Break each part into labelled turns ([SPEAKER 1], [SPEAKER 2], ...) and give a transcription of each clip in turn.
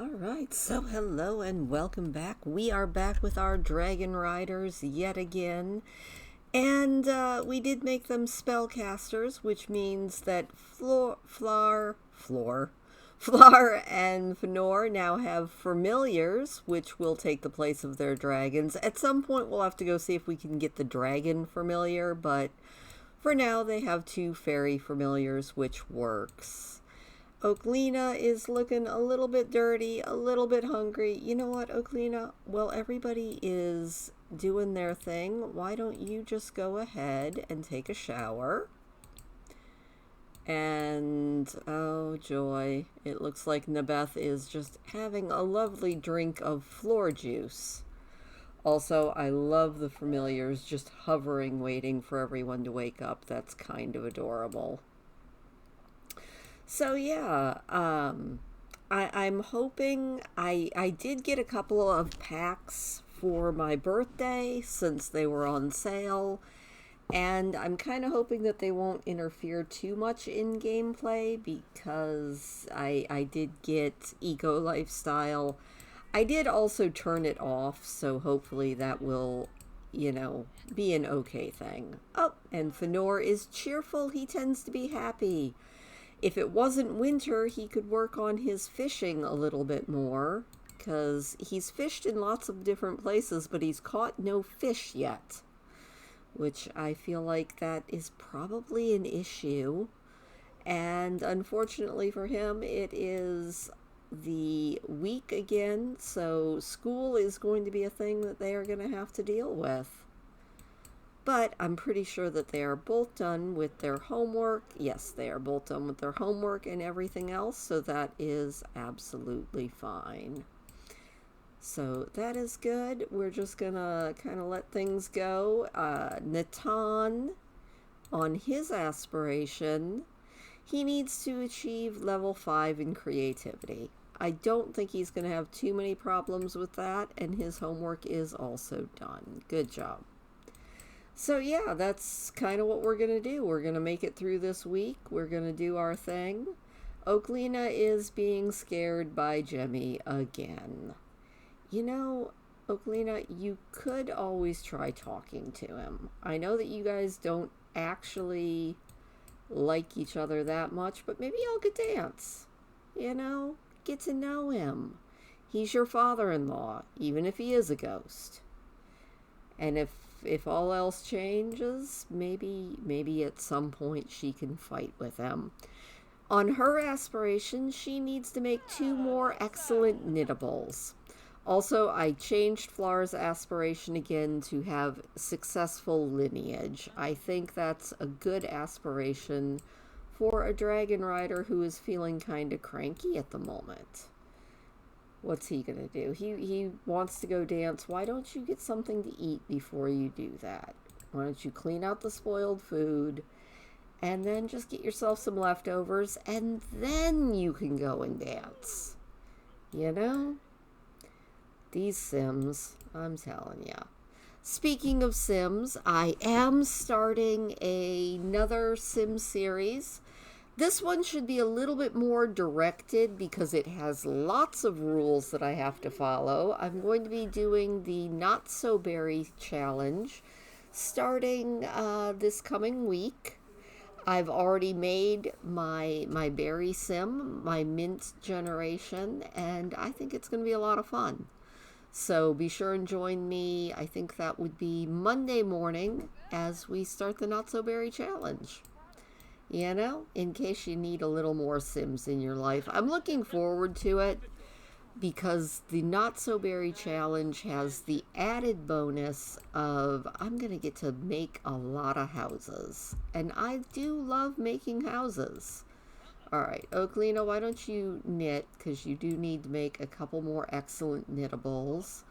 [SPEAKER 1] Alright, so hello and welcome back. We are back with our Dragon Riders yet again. And we did make them spellcasters, which means that Flar and Fenor now have familiars, which will take the place of their dragons. At some point we'll have to go see if we can get the dragon familiar, but for now they have two fairy familiars, which works. Oaklina is looking a little bit dirty, a little bit hungry. You know what, Oaklina? Well, everybody is doing their thing. Why don't you just go ahead and take a shower? And, oh joy, it looks like Nabeth is just having a lovely drink of floor juice. Also, I love the familiars just hovering, waiting for everyone to wake up. That's kind of adorable. So yeah, I'm hoping I did get a couple of packs for my birthday since they were on sale, and I'm kind of hoping that they won't interfere too much in gameplay because I did get Eco Lifestyle. I did also turn it off, so hopefully that will, be an okay thing. Oh, and Fenor is cheerful. He tends to be happy. If it wasn't winter, he could work on his fishing a little bit more, because he's fished in lots of different places, but he's caught no fish yet, which I feel like that is probably an issue. And unfortunately for him, it is the week again, so school is going to be a thing that they are going to have to deal with. But I'm pretty sure that they are both done with their homework. Yes, they are both done with their homework and everything else, so that is absolutely fine. So that is good. We're just gonna kind of let things go. Natan, on his aspiration, he needs to achieve level 5 in creativity. I don't think he's going to have too many problems with that, and his homework is also done. Good job. So yeah, that's kind of what we're going to do. We're going to make it through this week. We're going to do our thing. Oaklina is being scared by Jemmy again. You know, Oaklina, you could always try talking to him. I know that you guys don't actually like each other that much, but maybe y'all could dance. Get to know him. He's your father-in-law, even if he is a ghost. And if all else changes, maybe at some point she can fight with him. On her aspiration, she needs to make 2 more excellent knittables. Also, I changed Flar's aspiration again to have successful lineage. I think that's a good aspiration for a dragon rider who is feeling kind of cranky at the moment. What's he gonna do? He wants to go dance. Why don't you get something to eat before you do that? Why don't you clean out the spoiled food and then just get yourself some leftovers and then you can go and dance? These Sims, I'm telling ya. Speaking of Sims, I am starting another Sim series. This one should be a little bit more directed because it has lots of rules that I have to follow. I'm going to be doing the Not So Berry Challenge starting this coming week. I've already made my berry sim, my mint generation, and I think it's going to be a lot of fun. So be sure and join me. I think that would be Monday morning as we start the Not So Berry Challenge. In case you need a little more Sims in your life. I'm looking forward to it because the Not So Berry Challenge has the added bonus of I'm going to get to make a lot of houses. And I do love making houses. Alright, Oaklina, why don't you knit, because you do need to make a couple more excellent knittables.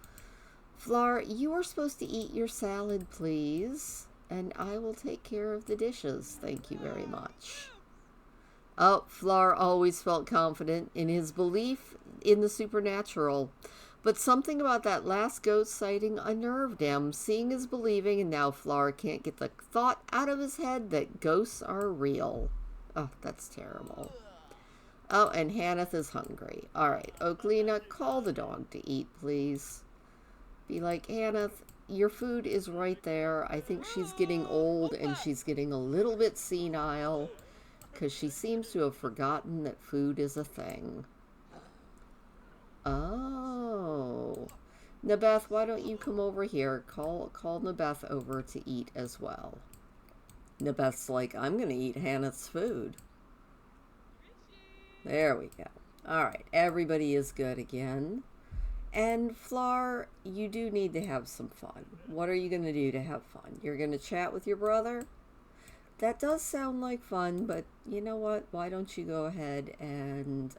[SPEAKER 1] Flar, you are supposed to eat your salad, please. And I will take care of the dishes. Thank you very much. Oh, Flar always felt confident in his belief in the supernatural. But something about that last ghost sighting unnerved him. Seeing is believing, and now Flar can't get the thought out of his head that ghosts are real. Oh, that's terrible. Oh, and Hanneth is hungry. All right, Oaklina, call the dog to eat, please. Be like, Hanneth, your food is right there. I think she's getting old and she's getting a little bit senile because she seems to have forgotten that food is a thing. Oh. Nabeth, why don't you come over here? Call Nabeth over to eat as well. Nabeth's like, I'm going to eat Hannah's food. There we go. All right, everybody is good again. And Flar, you do need to have some fun. What are you going to do to have fun? You're going to chat with your brother? That does sound like fun, but you know what? Why don't you go ahead and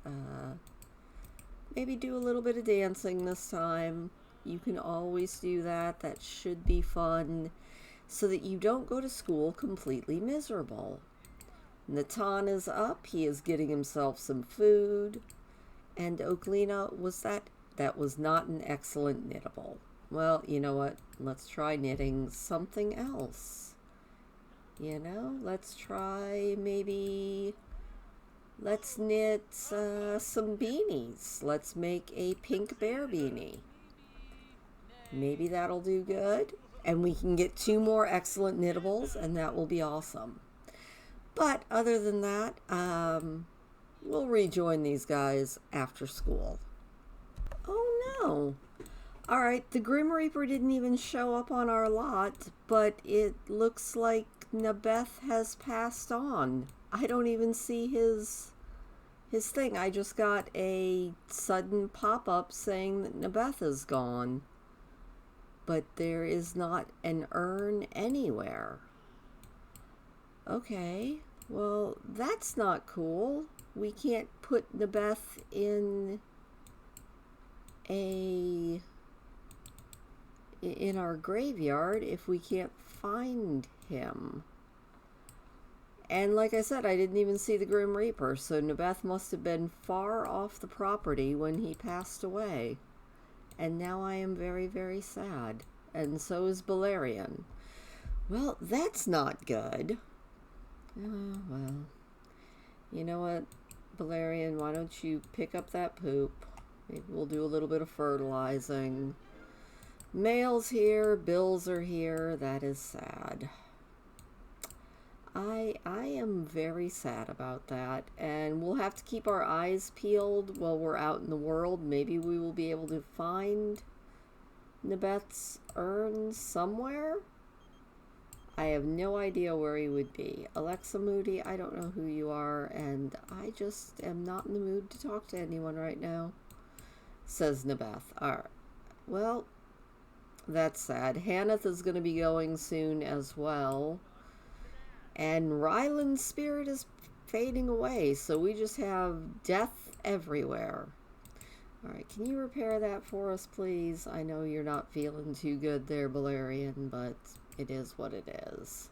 [SPEAKER 1] maybe do a little bit of dancing this time? You can always do that. That should be fun so that you don't go to school completely miserable. Natan is up. He is getting himself some food. And Oaklina, that was not an excellent knittable. Well, you know what? Let's try knitting something else. You know, let's try let's knit some beanies. Let's make a pink bear beanie. Maybe that'll do good. And we can get 2 more excellent knittables, and that will be awesome. But other than that, we'll rejoin these guys after school. Oh no. All right, the Grim Reaper didn't even show up on our lot, but it looks like Nabeth has passed on. I don't even see his thing. I just got a sudden pop-up saying that Nabeth is gone. But there is not an urn anywhere. Okay, well, that's not cool. We can't put Nabeth in our graveyard if we can't find him. And like I said, I didn't even see the Grim Reaper, so Nabeth must have been far off the property when he passed away. And now I am very, very sad. And so is Balerion. Well, that's not good. Oh, well. You know what, Balerion, why don't you pick up that poop? Maybe we'll do a little bit of fertilizing. Mail's here, bills are here. That is sad. I am very sad about that, and we'll have to keep our eyes peeled while we're out in the world. Maybe we will be able to find Nabeth's urn somewhere. I have no idea where he would be. Alexa Moody, I don't know who you are, and I just am not in the mood to talk to anyone right now, says Nabeth. All right. Well, that's sad. Hanneth is going to be going soon as well. And Ryland's spirit is fading away, so we just have death everywhere. All right, can you repair that for us, please? I know you're not feeling too good there, Balerion, but it is what it is.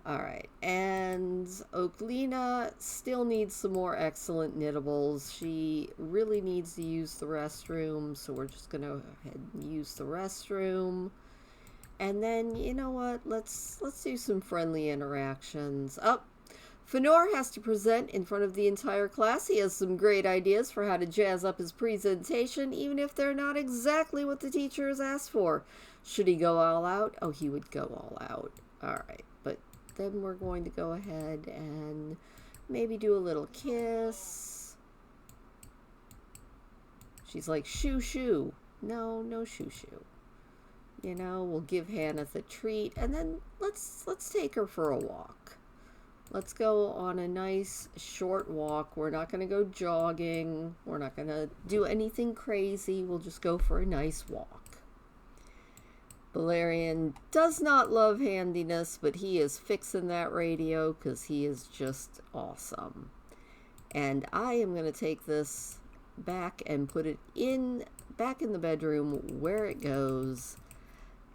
[SPEAKER 1] All right, and Oaklina still needs some more excellent knittables. She really needs to use the restroom, so we're just going to go ahead and use the restroom. And then, you know what, let's do some friendly interactions. Fenor has to present in front of the entire class. He has some great ideas for how to jazz up his presentation, even if they're not exactly what the teacher has asked for. Should he go all out? Oh, he would go all out. All right, but then we're going to go ahead and maybe do a little kiss. She's like, shoo, shoo. No shoo, shoo. You know, we'll give Hanneth a treat, and then let's take her for a walk. Let's go on a nice short walk. We're not going to go jogging. We're not going to do anything crazy. We'll just go for a nice walk. Balerion does not love handiness, but he is fixing that radio because he is just awesome. And I am going to take this back and put it back in the bedroom where it goes,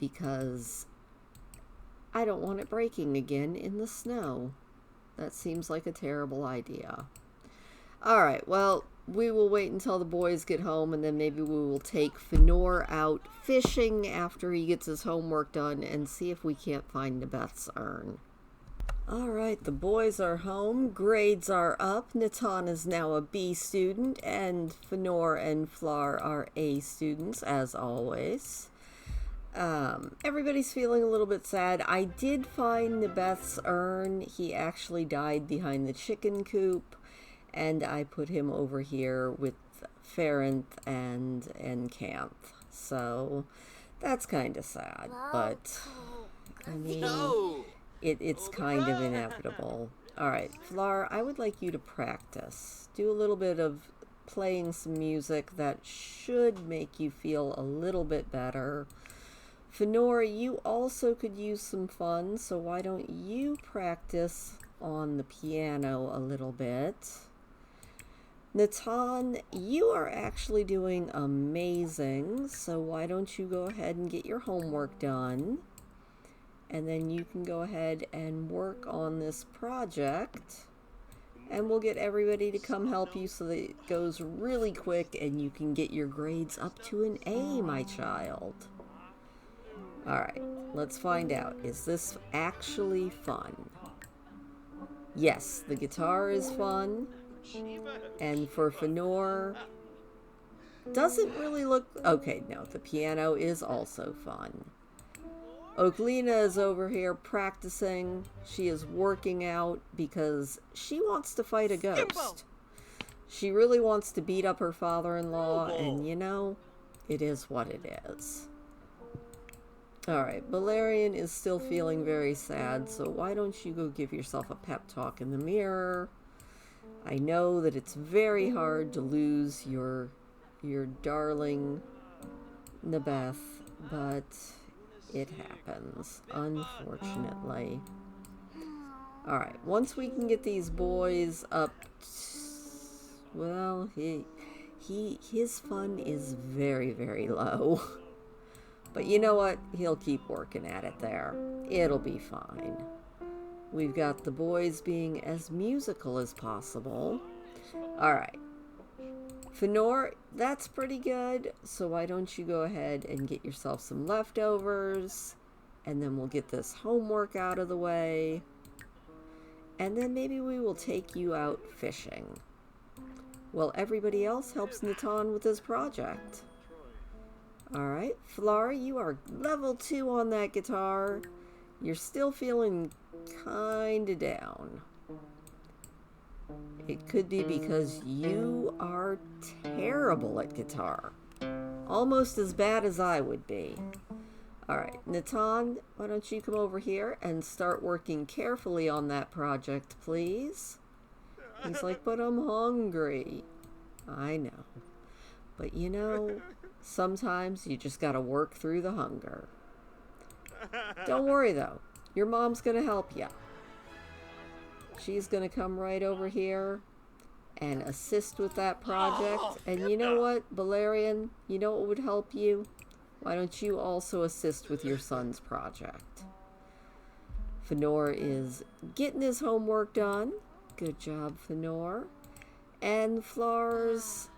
[SPEAKER 1] because I don't want it breaking again in the snow. That seems like a terrible idea. All right, well, we will wait until the boys get home, and then maybe we will take Fenor out fishing after he gets his homework done and see if we can't find Nabeth's urn. All right, the boys are home. Grades are up. Natan is now a B student, and Fenor and Flar are A students, as always. Everybody's feeling a little bit sad. I did find Nabeth's urn. He actually died behind the chicken coop, and I put him over here with Ferenth and Camp. So that's kind of sad, but I mean, it's kind of inevitable. All right, Flar, I would like you to practice. Do a little bit of playing some music that should make you feel a little bit better. Fenor, you also could use some fun, so why don't you practice on the piano a little bit? Natan, you are actually doing amazing, so why don't you go ahead and get your homework done? And then you can go ahead and work on this project, and we'll get everybody to come help you so that it goes really quick and you can get your grades up to an A, my child. Alright, let's find out. Is this actually fun? Yes, the guitar is fun. And for Fenor, doesn't really look... Okay, no, the piano is also fun. Oklina is over here practicing. She is working out because she wants to fight a ghost. She really wants to beat up her father-in-law, and you know, it is what it is. Alright, Valerian is still feeling very sad, so why don't you go give yourself a pep talk in the mirror? I know that it's very hard to lose your darling Nabeth, but it happens, unfortunately. Alright, once we can get these boys up, well, his fun is very, very low. But you know what? He'll keep working at it there. It'll be fine. We've got the boys being as musical as possible. Alright. Fenor, that's pretty good. So why don't you go ahead and get yourself some leftovers. And then we'll get this homework out of the way. And then maybe we will take you out fishing. Well, everybody else helps Natan with his project. Alright, Flar, you are level 2 on that guitar. You're still feeling kinda down. It could be because you are terrible at guitar. Almost as bad as I would be. Alright, Natan, why don't you come over here and start working carefully on that project, please? He's like, but I'm hungry. I know. But you know... Sometimes you just gotta work through the hunger. Don't worry though, your mom's gonna help you. She's gonna come right over here and assist with that project. And you know what, Valerian, you know what would help you? Why don't you also assist with your son's project? Fenor is getting his homework done. Good job, Fenor. And Flar's...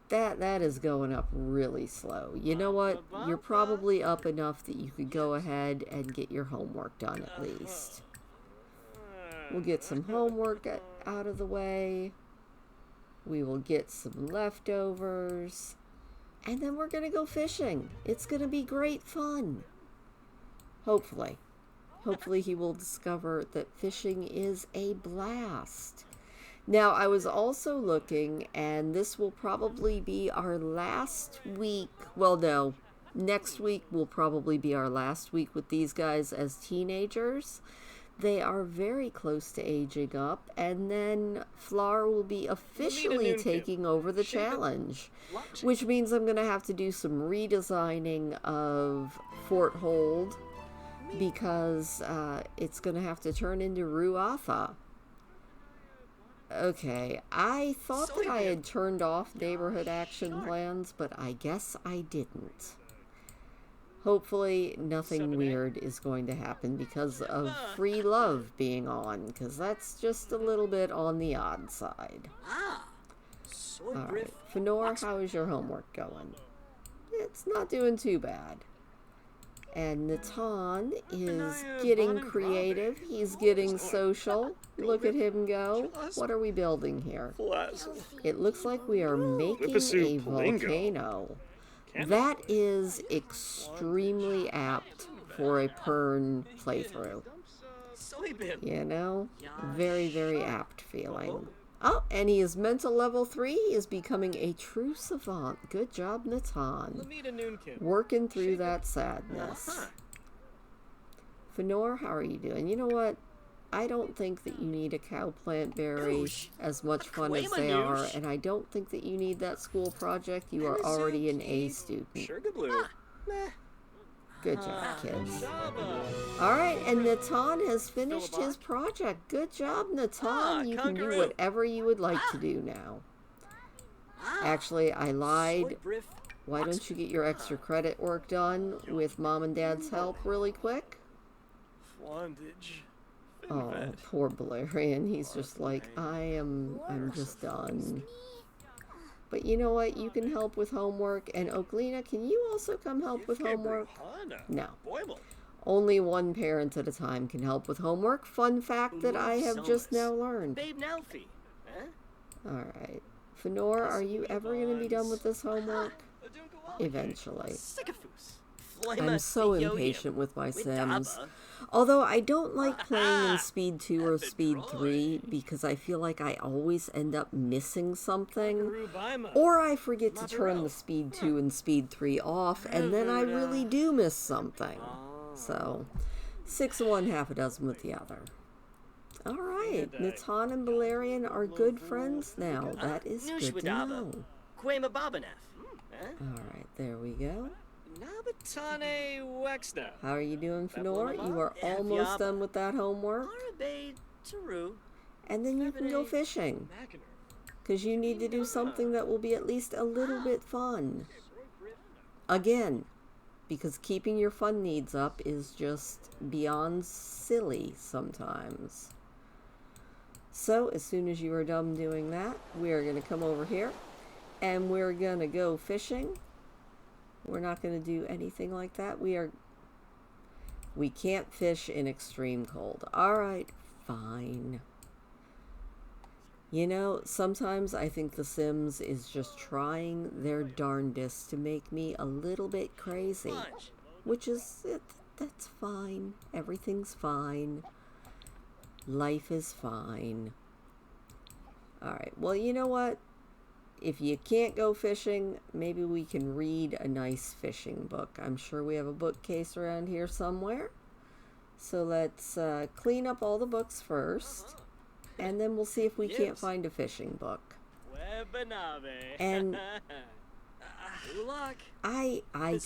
[SPEAKER 1] That is going up really slow. You know what? You're probably up enough that you could go ahead and get your homework done at least. We'll get some homework out of the way. We will get some leftovers. And then we're going to go fishing. It's going to be great fun. Hopefully. Hopefully he will discover that fishing is a blast. Now, I was also looking, and this will probably be our last week. Well, no, next week will probably be our last week with these guys as teenagers. They are very close to aging up, and then Flar will be officially taking over the challenge, which means I'm going to have to do some redesigning of Fort Hold because it's going to have to turn into Ruatha. Okay, I thought that I had turned off neighborhood action plans, but I guess I didn't. Hopefully nothing weird is going to happen because of free love being on, because that's just a little bit on the odd side. Alright, Fenor, how is your homework going? It's not doing too bad. And Natan is getting creative. He's getting social. Look at him go. What are we building here? It looks like we are making a volcano. That is extremely apt for a Pern playthrough. You know? Very, very apt feeling. Oh, and he is mental level 3. He is becoming a true savant. Good job, Natan. Working through that sadness. Fenor, how are you doing? You know what? I don't think that you need a cow plant berry as much fun as they are, and I don't think that you need that school project. You are already an A student. Good job, kids. Alright, and Natan has finished his project. Good job, Natan. You can do whatever you would like to do now. Actually, I lied. Why don't you get your extra credit work done with Mom and Dad's help really quick? Oh, poor Valerian. He's just like, I'm just done. But you know what? You can help with homework. And Oklina, can you also come help with homework? No. Only one parent at a time can help with homework. Fun fact that I have just now learned. Alright. Fenor, are you ever going to be done with this homework? Eventually. I'm so impatient with my Sims. Although I don't like playing in Speed 2 or Speed 3 because I feel like I always end up missing something. Or I forget to turn the Speed 2 and Speed 3 off and then I really do miss something. So, 6 of one, half a dozen with the other. Alright, Natan and Valerian are good friends now. That is good to know. Alright, there we go. How are you doing, Fenor? You are almost done with that homework. And then you can go fishing. Because you need to do something that will be at least a little bit fun. Again, because keeping your fun needs up is just beyond silly sometimes. So, as soon as you are done doing that, we are going to come over here. And we're going to go fishing. We're not going to do anything like that. We can't fish in extreme cold. Alright, fine. You know, sometimes I think The Sims is just trying their darndest to make me a little bit crazy. Which is, that's fine. Everything's fine. Life is fine. Alright, well, you know what? If you can't go fishing, maybe we can read a nice fishing book. I'm sure we have a bookcase around here somewhere. So let's clean up all the books first. And then we'll see if we can't find a fishing book. And I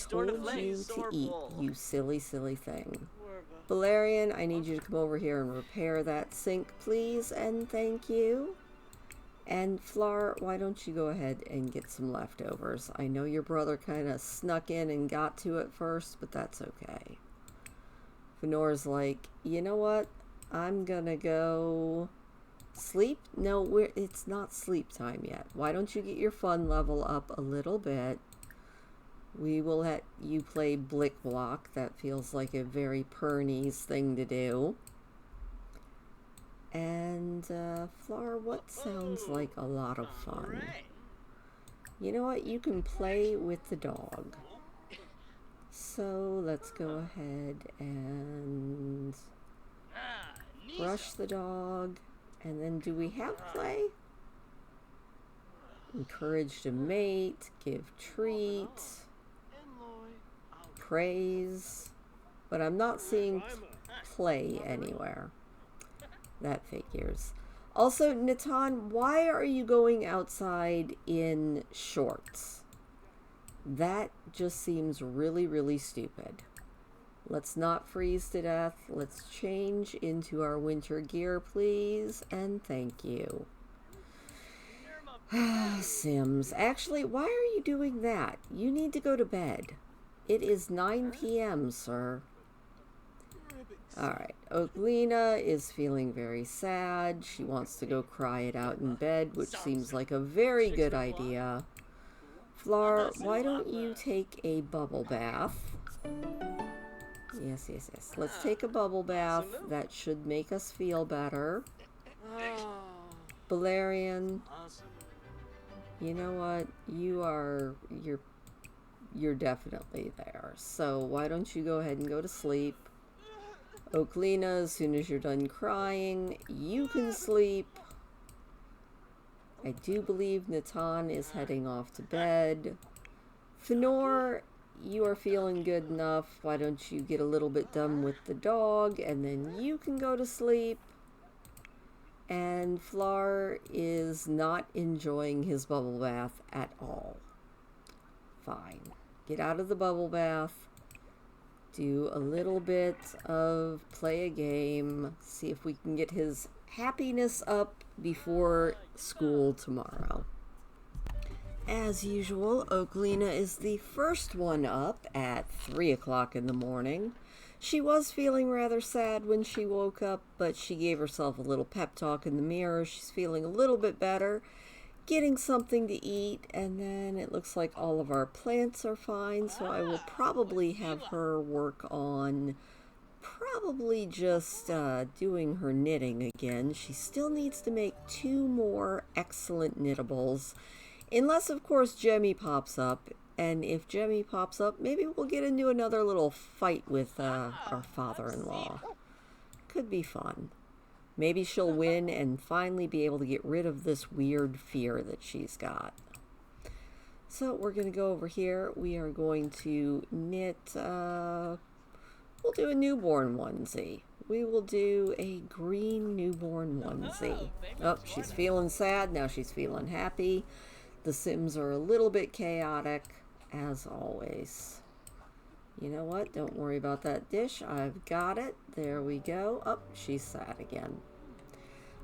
[SPEAKER 1] told you to eat, you silly, silly thing. Valerian, I need you to come over here and repair that sink, please, and thank you. And Flar, why don't you go ahead and get some leftovers? I know your brother kind of snuck in and got to it first, but that's okay. Fenor's like, you know what? I'm gonna go sleep. No, it's not sleep time yet. Why don't you get your fun level up a little bit? We will let you play Blick Block. That feels like a very Pernies thing to do. And, Flar, what sounds like a lot of fun? You know what? You can play with the dog. So, let's go ahead and brush the dog. And then, do we have play? Encourage to mate, give treat, praise. But I'm not seeing play anywhere. That figures. Also, Natan, why are you going outside in shorts? That just seems really, really stupid. Let's not freeze to death. Let's change into our winter gear, please. And thank you. Sims. Actually, why are you doing that? You need to go to bed. It is 9 p.m., sir. Alright, Oklina is feeling very sad. She wants to go cry it out in bed, which seems like a very good idea. Flar, why don't you take a bubble bath? Yes, yes, yes. Let's take a bubble bath. That should make us feel better. Valerian, you know what? You're definitely there. So why don't you go ahead and go to sleep? Oklina, as soon as you're done crying, you can sleep. I do believe Natan is heading off to bed. Fenor, you are feeling good enough. Why don't you get a little bit done with the dog, and then you can go to sleep. And Flar is not enjoying his bubble bath at all. Fine. Get out of the bubble bath. Do a little bit of play a game. See if we can get his happiness up before school tomorrow. As usual, Oklina is the first one up at 3 o'clock in the morning. She was feeling rather sad when she woke up, but she gave herself a little pep talk in the mirror. She's feeling a little bit better, getting something to eat, and then it looks like all of our plants are fine, so I will probably have her work on probably just doing her knitting again. She still needs to make 2 more excellent knittables, unless, of course, Jemmy pops up. And if Jemmy pops up, maybe we'll get into another little fight with our father-in-law. Could be fun. Maybe she'll win and finally be able to get rid of this weird fear that she's got. So we're going to go over here. We are going to knit, we'll do a newborn onesie. We will do a green newborn onesie. Oh, she's feeling sad. Now she's feeling happy. The Sims are a little bit chaotic, as always. You know what? Don't worry about that dish. I've got it. There we go. Oh, she's sad again.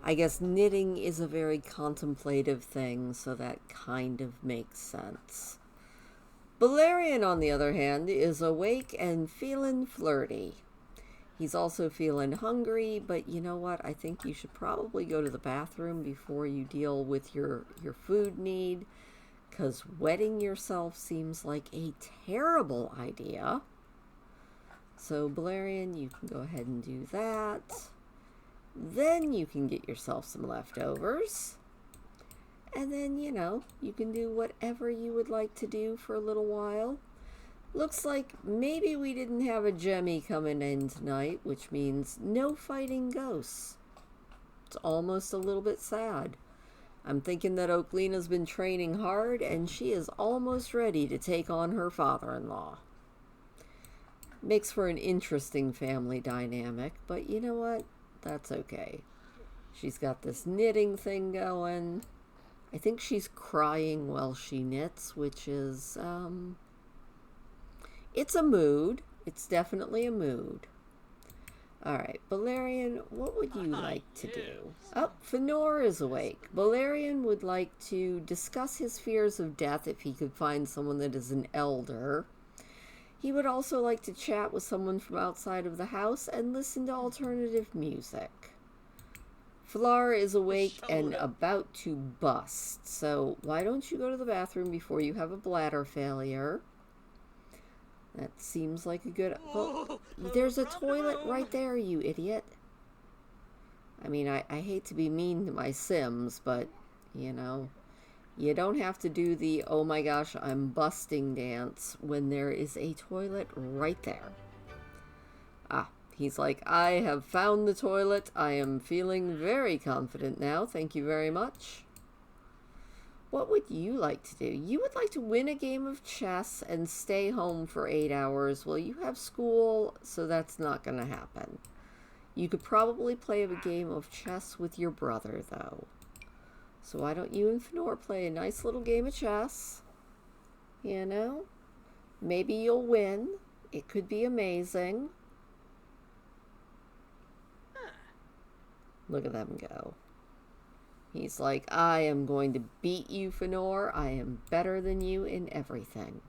[SPEAKER 1] I guess knitting is a very contemplative thing, so that kind of makes sense. Valerian, on the other hand, is awake and feeling flirty. He's also feeling hungry, but you know what? I think you should probably go to the bathroom before you deal with your food need, because wetting yourself seems like a terrible idea. So, Valerian, you can go ahead and do that. Then you can get yourself some leftovers. And then, you know, you can do whatever you would like to do for a little while. Looks like maybe we didn't have a Jemmy coming in tonight, which means no fighting ghosts. It's almost a little bit sad. I'm thinking that Oklina's been training hard, and she is almost ready to take on her father-in-law. Makes for an interesting family dynamic, but you know what? That's okay. She's got this knitting thing going. I think she's crying while she knits, which is, it's a mood. It's definitely a mood. Alright, Valerian, what would you like to do? Oh, Fenor is awake. Valerian would like to discuss his fears of death if he could find someone that is an elder. He would also like to chat with someone from outside of the house and listen to alternative music. Flar is awake and about to bust, so why don't you go to the bathroom before you have a bladder failure? That seems like a good... Well, there's a toilet right there, you idiot. I mean, I hate to be mean to my Sims, but, you know, you don't have to do the, oh my gosh, I'm busting dance when there is a toilet right there. Ah, he's like, I have found the toilet. I am feeling very confident now. Thank you very much. What would you like to do? You would like to win a game of chess and stay home for 8 hours. Well, you have school, so that's not going to happen. You could probably play a game of chess with your brother, though. So why don't you and Fenor play a nice little game of chess? You know? Maybe you'll win. It could be amazing. Look at them go. He's like, I am going to beat you, Fenor. I am better than you in everything.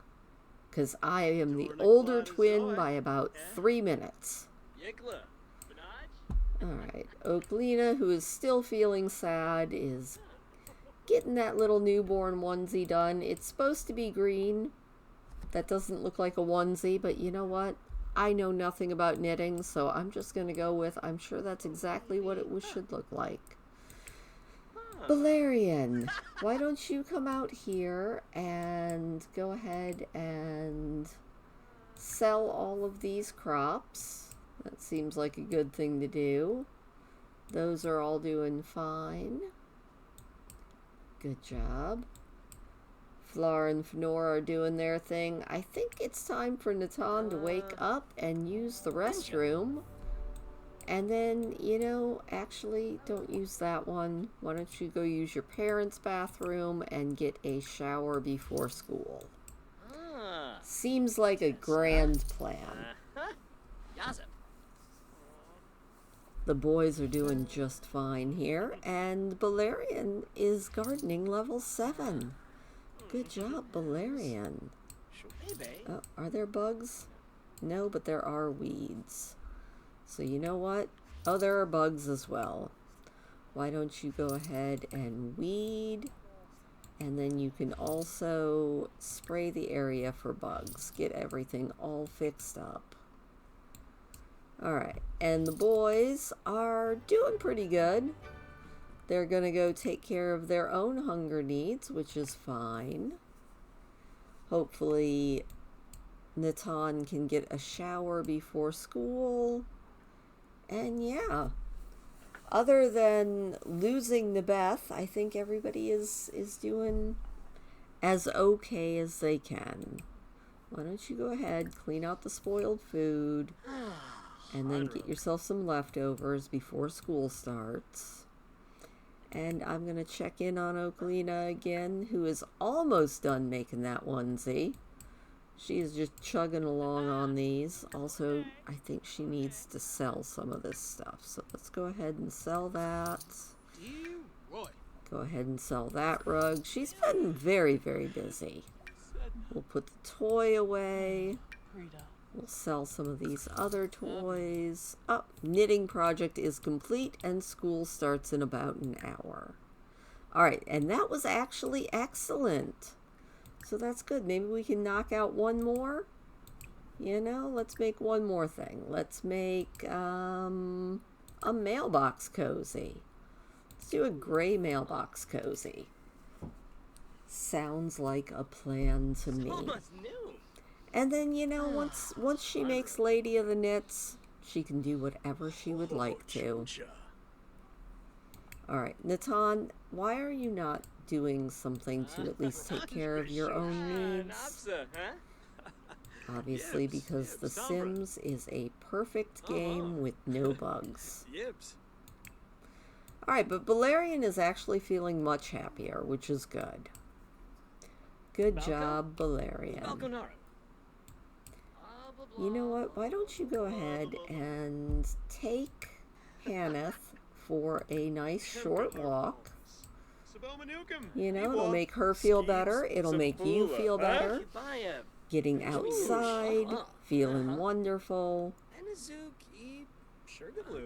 [SPEAKER 1] Because I am the older twin by about 3 minutes. Alright, Oklina, who is still feeling sad, is getting that little newborn onesie done. It's supposed to be green. That doesn't look like a onesie, but you know what? I know nothing about knitting, so I'm just going to go with, I'm sure that's exactly what it should look like. Balerion, why don't you come out here and go ahead and sell all of these crops? That seems like a good thing to do. Those are all doing fine. Good job. Flora and Fenora are doing their thing. I think it's time for Natan to wake up and use the restroom. And then, you know, actually, don't use that one. Why don't you go use your parents' bathroom and get a shower before school? Seems like a grand plan. The boys are doing just fine here, and Balerion is gardening level 7. Good job, Balerion. Oh, are there bugs? No, but there are weeds. So you know what? Oh, there are bugs as well. Why don't you go ahead and weed? And then you can also spray the area for bugs. Get everything all fixed up. Alright, and the boys are doing pretty good. They're going to go take care of their own hunger needs, which is fine. Hopefully, Natan can get a shower before school. And yeah, other than losing Nabeth, I think everybody is doing as okay as they can. Why don't you go ahead, clean out the spoiled food, and then get yourself some leftovers before school starts. And I'm going to check in on Oklina again, who is almost done making that onesie. She is just chugging along on these. Also, I think she needs to sell some of this stuff. So let's go ahead and sell that. Go ahead and sell that rug. She's been very, very busy. We'll put the toy away. We'll sell some of these other toys. Oh, knitting project is complete and school starts in about an hour. All right, and that was actually excellent. So that's good. Maybe we can knock out one more. You know, let's make one more thing. Let's make a mailbox cozy. Let's do a gray mailbox cozy. Sounds like a plan to me. And then, you know, once she makes Lady of the Knits, she can do whatever she would like to. Alright, Natan, why are you not doing something to at least take care of your own needs? Obviously, because The Sims is a perfect game with no bugs. Alright, but Balerion is actually feeling much happier, which is good. Good job, Balerion. You know what? Why don't you go ahead and take Hanneth for a nice short walk. You know, it'll make her feel better. It'll make you feel better. Getting outside, feeling wonderful.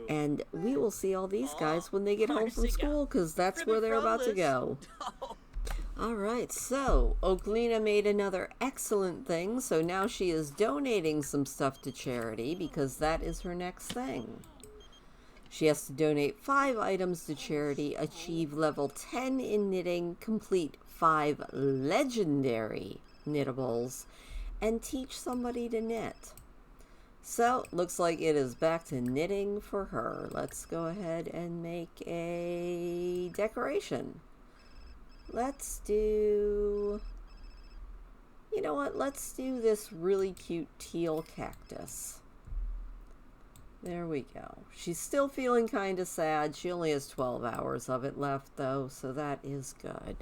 [SPEAKER 1] And we will see all these guys when they get home from school, because that's where they're about to go. Alright, so Oklina made another excellent thing, so now she is donating some stuff to charity, because that is her next thing. She has to donate 5 items to charity, achieve level 10 in knitting, complete 5 legendary knittables, and teach somebody to knit. So, looks like it is back to knitting for her. Let's go ahead and make a decoration. Let's do... You know what? Let's do this really cute teal cactus. There we go. She's still feeling kind of sad. She only has 12 hours of it left, though, so that is good.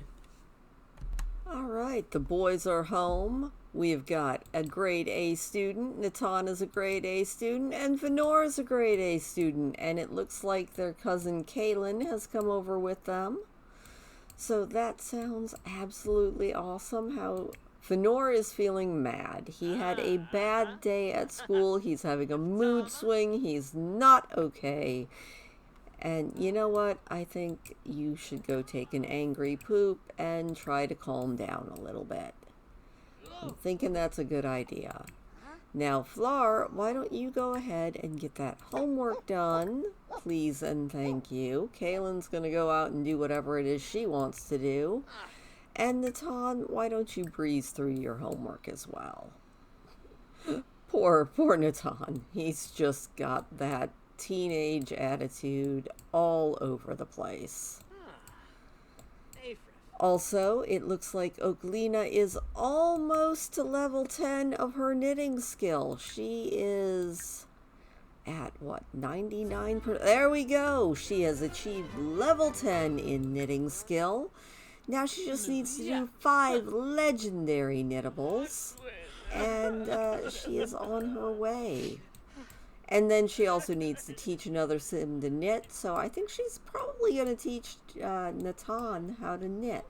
[SPEAKER 1] Alright, the boys are home. We've got a grade A student, Natan is a grade A student, and Fenora is a grade A student, and it looks like their cousin Kaylin has come over with them. So that sounds absolutely awesome. How Fenora is feeling mad. He had a bad day at school. He's having a mood swing. He's not okay. And you know what? I think you should go take an angry poop and try to calm down a little bit. I'm thinking that's a good idea. Now, Fleur, why don't you go ahead and get that homework done, please and thank you. Kaylin's going to go out and do whatever it is she wants to do. And Natan, why don't you breeze through your homework as well? Poor Natan. He's just got that teenage attitude all over the place. Also, it looks like Oklina is almost to level 10 of her knitting skill. She is at, what, 99%? There we go! She has achieved level 10 in knitting skill. Now she just needs to do 5 legendary knittables. And she is on her way. And then she also needs to teach another sim to knit. So I think she's probably going to teach Natan how to knit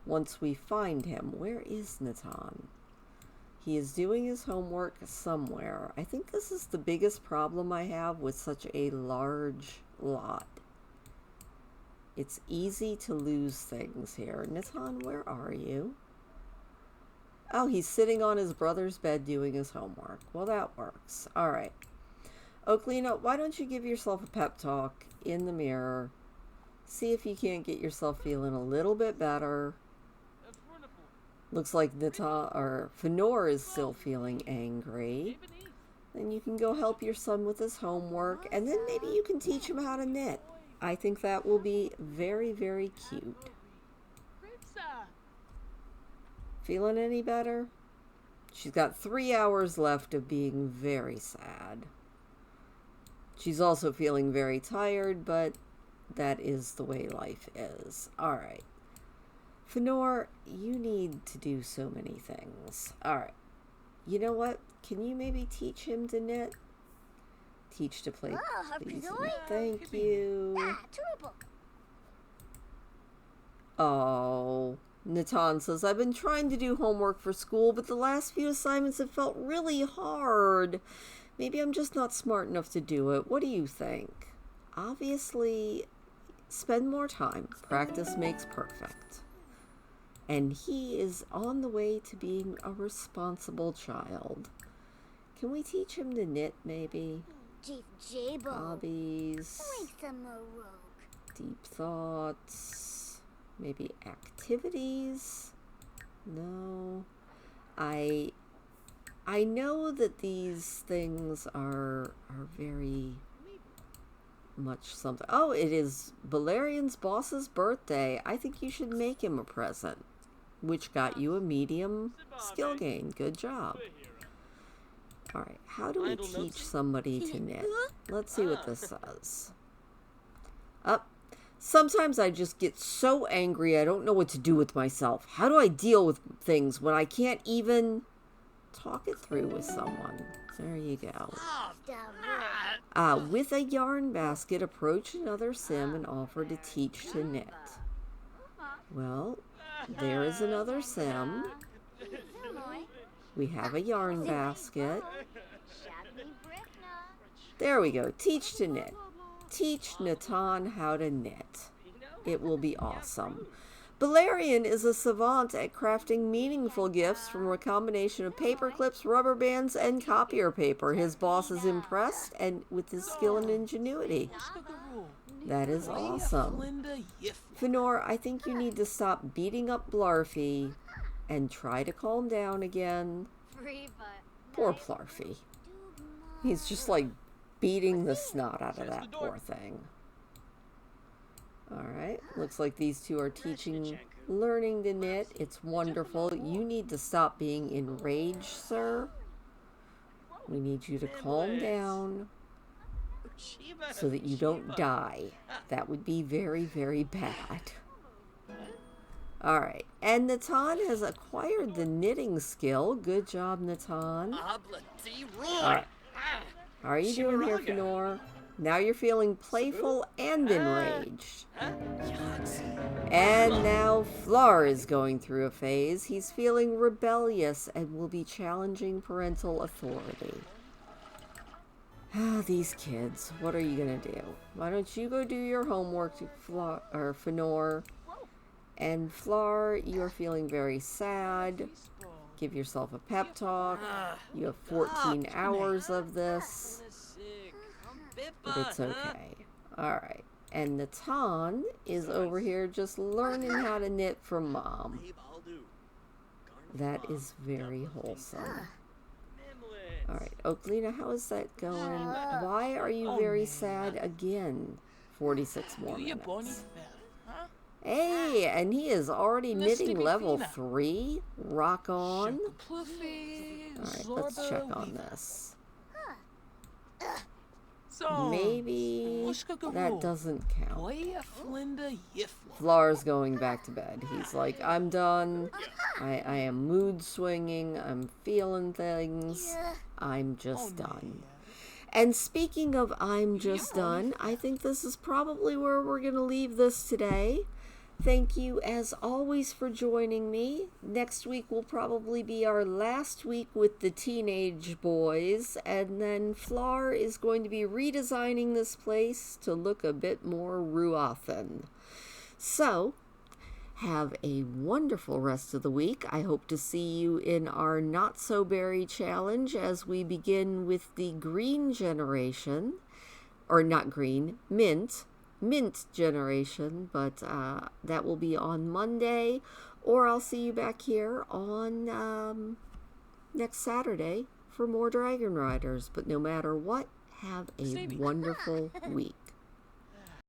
[SPEAKER 1] once we find him. Where is Natan? He is doing his homework somewhere. I think this is the biggest problem I have with such a large lot. It's easy to lose things here. Natan, where are you? Oh, he's sitting on his brother's bed doing his homework. Well, that works. All right. Oklina, why don't you give yourself a pep talk in the mirror? See if you can't get yourself feeling a little bit better. Looks like Fenor is still feeling angry. Then you can go help your son with his homework, and then maybe you can teach him how to knit. I think that will be very, very cute. Feeling any better? She's got 3 hours left of being very sad. She's also feeling very tired, but that is the way life is. All right. Fenor, you need to do so many things. All right. You know what? Can you maybe teach him to knit? Teach to play. Please. Thank you. Oh. Natan says, I've been trying to do homework for school, but the last few assignments have felt really hard. Maybe I'm just not smart enough to do it. What do you think? Obviously, spend more time. Practice makes perfect. And he is on the way to being a responsible child. Can we teach him to knit, maybe? Hobbies. Deep thoughts. Maybe activities? No. I know that these things are very much something. Oh, it is Valerian's boss's birthday. I think you should make him a present, which got you a medium skill gain. Good job. All right, how do we teach somebody to knit? Let's see what this says. Up. Sometimes I just get so angry I don't know what to do with myself. How do I deal with things when I can't even talk it through with someone? There you go. With a yarn basket, approach another sim and offer to teach to knit. Well, there is another sim. We have a yarn basket. There we go. Teach to knit. Teach Natan how to knit. It will be awesome. Valerian is a savant at crafting meaningful gifts from a combination of paper clips, rubber bands, and copier paper. His boss is impressed and with his skill and ingenuity. That is awesome. Fenor, I think you need to stop beating up Blarfy and try to calm down again. Poor Blarfy. He's just like beating the snot out of that poor thing. Alright, looks like these two are learning to knit. It's wonderful. You need to stop being enraged, sir. We need you to calm down so that you don't die. That would be very, very bad. Alright, and Natan has acquired the knitting skill. Good job, Natan. Alright. How are you doing here, Fenor? Now you're feeling playful and enraged. And now Fleur is going through a phase. He's feeling rebellious and will be challenging parental authority. Ah, these kids. What are you going to do? Why don't you go do your homework, Fenor? And Fleur, you're feeling very sad. give yourself a pep talk. You have 14 hours of this, but it's okay. Alright, and Natan is over here just learning how to knit from Mom. That is very wholesome. Alright, Oaklina, how is that going? Why are you very sad again? 46 more minutes. Hey, and he is already knitting level 3? Rock on. Alright, let's check on this. Maybe that doesn't count. Flar's going back to bed. He's like, I'm done. I am mood swinging. I'm feeling things. I'm just done. And speaking of I'm just done, I think this is probably where we're going to leave this today. Thank you, as always, for joining me. Next week will probably be our last week with the teenage boys, and then Flar is going to be redesigning this place to look a bit more Ruathan. So, have a wonderful rest of the week. I hope to see you in our Not So Berry challenge as we begin with the green generation, or not green, mint generation, but that will be on Monday, or I'll see you back here on next Saturday for more Dragon Riders. But no matter what, have a wonderful week.